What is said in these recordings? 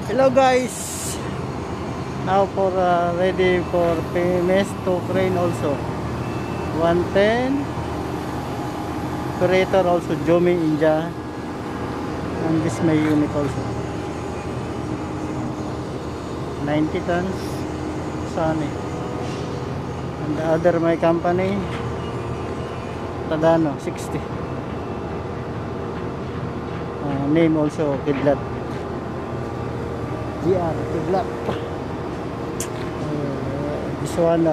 Hello guys, now for ready for PMS to crane also 110 operator also Jomi India, and this my unit also 90 tons Sani, and the other my company Tadano 60, name also Kidlat GR Kidlat. This one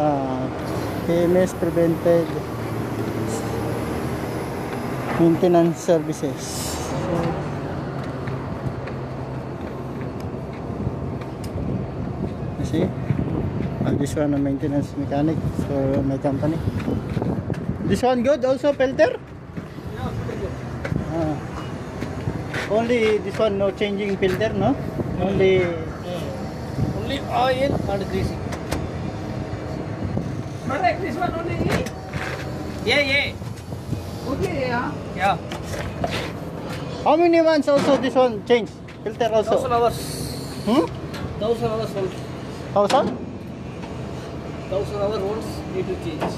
PMS prevented maintenance services. You see, this one a maintenance mechanic for my company. This one good also filter. Only this one no changing filter, no? Only oil and greasing. Correct, this one only. Yeah. Okay, yeah. How many months also this one change filter also? 1,000 hours. 1,000 hours once. 1,000? 1,000 hours once need to change.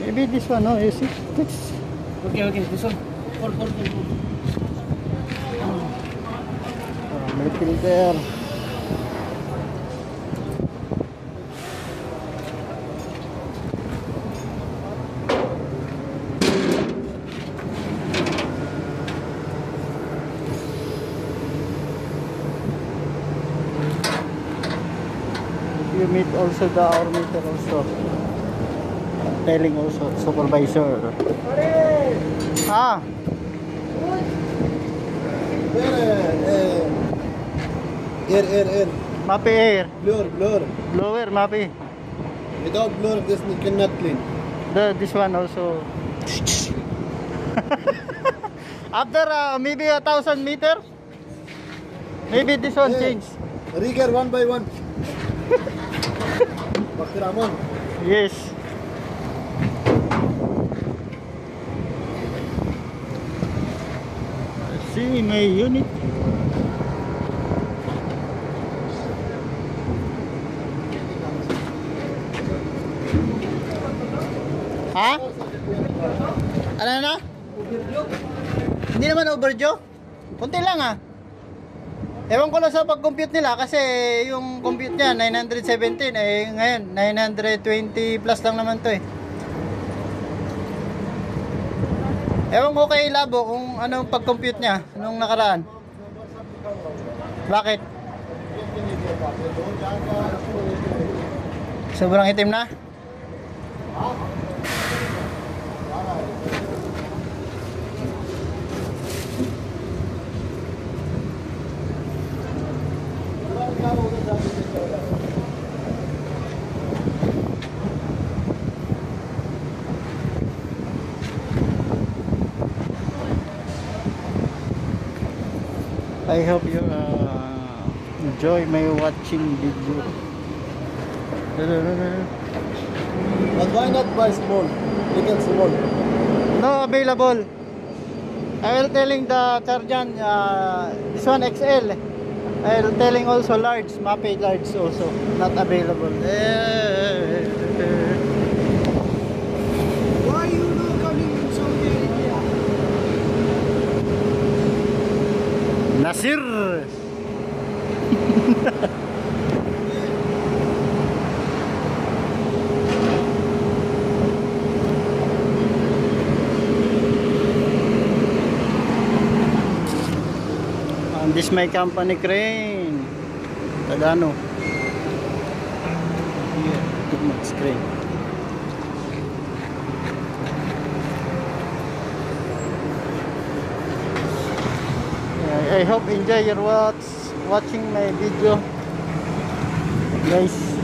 Maybe this one, no? You see? Okay. This one. Hold. May filter. You meet also the hour meter also. Telling also supervisor. Air. Mapi air. Blower. Mapi. Without blower, this you cannot clean. This one also. After maybe 1,000 meters, maybe this one change. Rigger one by one. Dr. Amon. Yes. See my unit. Ha? Ano na? Hindi naman overdue. Kunti lang Ewan ko lang sa pag-compute nila kasi yung compute niya 917 ngayon 920 plus lang naman to Ewan ko kay Labo kung anong pag-compute niya nung nakaraan. Bakit? Sobrang itim na? I hope you enjoy my watching video. But why not buy small? Little small. No available. I will telling the Charjan this one XL. I will telling also large, Mapi large also not available. Why you not coming in Saudi Arabia? Nasir. And this my company crane. Tadano. Here, too much crane. I hope enjoy your watching my video, guys.